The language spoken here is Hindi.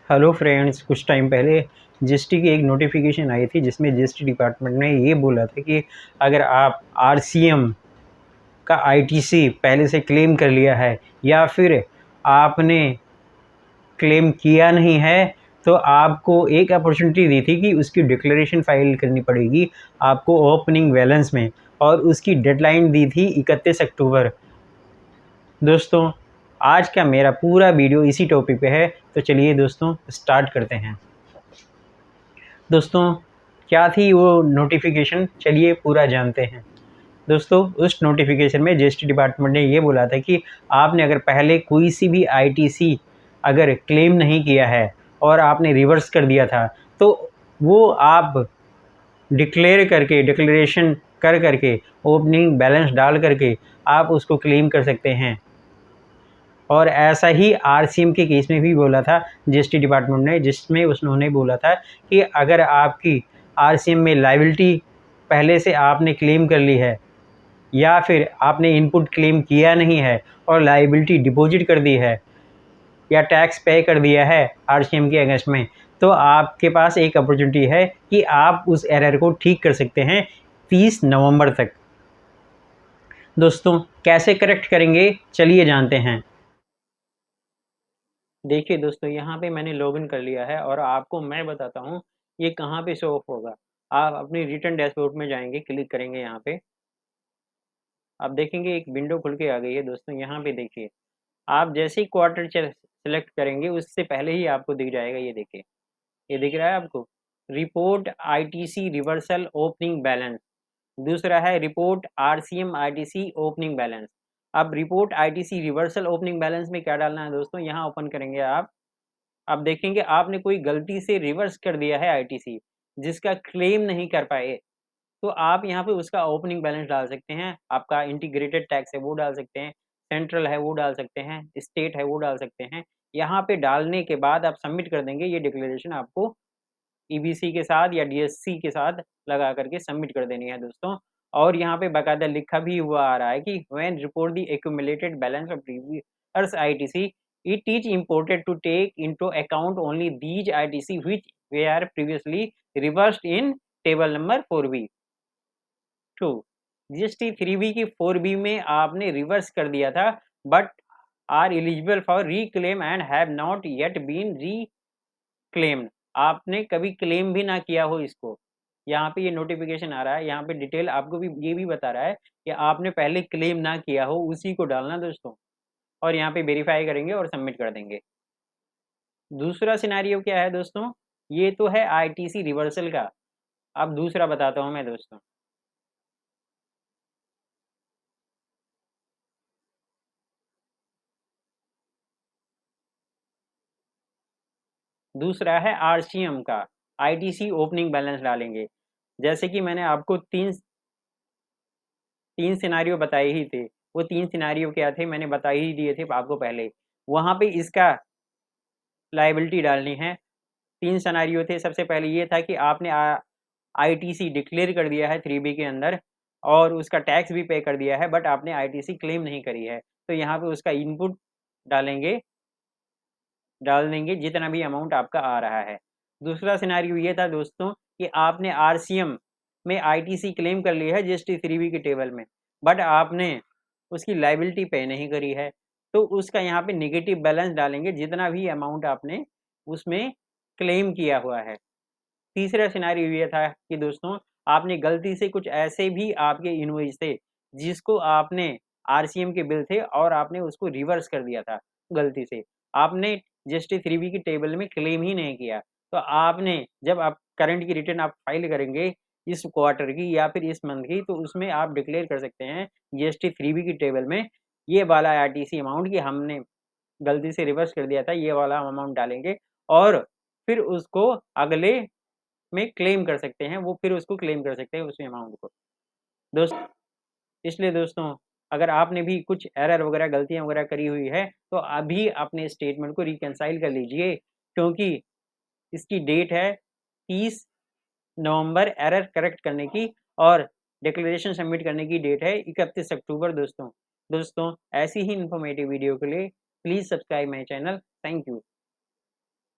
हेलो फ्रेंड्स, कुछ टाइम पहले जीएसटी की एक नोटिफिकेशन आई थी जिसमें जीएसटी डिपार्टमेंट ने ये बोला था कि अगर आप आरसीएम का आईटीसी पहले से क्लेम कर लिया है या फिर आपने क्लेम किया नहीं है तो आपको एक अपॉर्चुनिटी दी थी कि उसकी डिक्लेरेशन फाइल करनी पड़ेगी आपको ओपनिंग बैलेंस में, और उसकी डेडलाइन दी थी 31 अक्टूबर। दोस्तों, आज का मेरा पूरा वीडियो इसी टॉपिक पे है, तो चलिए दोस्तों स्टार्ट करते हैं। दोस्तों, क्या थी वो नोटिफिकेशन, चलिए पूरा जानते हैं। दोस्तों, उस नोटिफिकेशन में जीएसटी डिपार्टमेंट ने ये बोला था कि आपने अगर पहले कोई सी भी आईटीसी अगर क्लेम नहीं किया है और आपने रिवर्स कर दिया था, तो वो आप डिक्लेरेशन कर करके ओपनिंग बैलेंस डाल करके आप उसको क्लेम कर सकते हैं। और ऐसा ही आरसीएम के केस में भी बोला था जीएसटी डिपार्टमेंट ने, जिसमें उन्होंने बोला था कि अगर आपकी आरसीएम में लायबिलिटी पहले से आपने क्लेम कर ली है या फिर आपने इनपुट क्लेम किया नहीं है और लायबिलिटी डिपॉजिट कर दी है या टैक्स पे कर दिया है आरसीएम के अगेंस्ट में, तो आपके पास एक अपॉर्चुनिटी है कि आप उस एरर को ठीक कर सकते हैं 30 नवंबर तक। दोस्तों, कैसे करेक्ट करेंगे, चलिए जानते हैं। देखिए दोस्तों, यहाँ पे मैंने लॉगिन कर लिया है और आपको मैं बताता हूँ ये कहाँ पे शो ऑफ होगा। आप अपनी रिटर्न डैशबोर्ड में जाएंगे, क्लिक करेंगे यहाँ पे, आप देखेंगे एक विंडो खुल के आ गई है। दोस्तों, यहाँ पे देखिए, आप जैसे ही क्वार्टर सेलेक्ट करेंगे उससे पहले ही आपको दिख जाएगा, ये देखिए, ये दिख रहा है आपको, report ITC reversal opening balance. दूसरा है report RCM ITC opening balance. अब report ITC reversal opening balance में क्या डालना है दोस्तों, यहाँ ओपन करेंगे आप देखेंगे आपने कोई गलती से रिवर्स कर दिया है आईटीसी जिसका क्लेम नहीं कर पाए, तो आप यहाँ पे उसका ओपनिंग बैलेंस डाल सकते हैं। आपका इंटीग्रेटेड टैक्स है वो डाल सकते हैं, सेंट्रल है वो डाल सकते हैं, स्टेट है वो डाल सकते हैं। यहाँ पे डालने के बाद आप सबमिट कर देंगे, ये डिक्लेरेशन आपको ईबीसी के साथ या डीएससी के साथ लगा करके सबमिट कर देनी है दोस्तों। और यहाँ पे बाकायदा लिखा भी हुआ आ रहा है कि when report the accumulated balance of previous ITC, it is important to take into account only these ITC which were previously reversed in table number 4B। To GST 3B की 4B में आपने रिवर्स कर दिया था, but are eligible for reclaim and have not yet been reclaimed. आपने कभी क्लेम भी ना किया हो इसको, यहाँ पे ये नोटिफिकेशन आ रहा है, यहाँ पे डिटेल आपको भी ये भी बता रहा है कि आपने पहले क्लेम ना किया हो, उसी को डालना दोस्तों। और यहाँ पे वेरीफाई करेंगे और सबमिट कर देंगे। दूसरा सिनेरियो क्या है दोस्तों, ये तो है आईटीसी रिवर्सल का। अब दूसरा बताता हूँ मैं दोस्तों। दूसरा है आरसीएम का आईटीसी ओपनिंग बैलेंस डालेंगे। जैसे कि मैंने आपको तीन तीन सिनेरियो बताए ही थे, वो तीन सिनेरियो क्या थे मैंने बता ही दिए थे आपको पहले। वहाँ पे इसका लायबिलिटी डालनी है। तीन सिनेरियो थे, सबसे पहले ये था कि आपने आईटीसी डिक्लेयर कर दिया है 3B के अंदर और उसका टैक्स भी पे कर दिया है, बट आपने आईटीसी क्लेम नहीं करी है, तो यहाँ पे उसका इनपुट डालेंगे, डाल देंगे जितना भी अमाउंट आपका आ रहा है। दूसरा सिनेरियो ये था दोस्तों कि आपने आरसीएम में आईटीसी क्लेम कर ली है जीएसटी 3B के टेबल में, बट आपने उसकी लायबिलिटी पे नहीं करी है, तो उसका यहाँ पे नेगेटिव बैलेंस डालेंगे जितना भी अमाउंट आपने उसमें क्लेम किया हुआ है। तीसरा सिनेरियो ये था कि दोस्तों आपने गलती से कुछ ऐसे भी आपके इनवॉइस थे जिसको आपने आरसीएम के बिल थे और आपने उसको रिवर्स कर दिया था गलती से, आपने जीएसटी 3B की टेबल में क्लेम ही नहीं किया, तो आपने जब आप करंट की रिटर्न आप फाइल करेंगे इस क्वार्टर की या फिर इस मंथ की, तो उसमें आप डिक्लेयर कर सकते हैं जीएसटी 3B की टेबल में ये वाला आरटीसी अमाउंट कि हमने गलती से रिवर्स कर दिया था, ये वाला अमाउंट डालेंगे और फिर उसको अगले में क्लेम कर सकते हैं, वो फिर उसको क्लेम कर सकते हैं उस अमाउंट को दोस्त। इसलिए दोस्तों, अगर आपने भी कुछ एरर वगैरह गलतियां वगैरह करी हुई है तो अभी अपने स्टेटमेंट को रिकंसाइल कर लीजिए, क्योंकि इसकी डेट है 30 नवंबर एरर करेक्ट करने की, और डिक्लेरेशन सबमिट करने की डेट है 31 अक्टूबर दोस्तों। ऐसी ही इन्फॉर्मेटिव वीडियो के लिए please subscribe my channel. Thank you.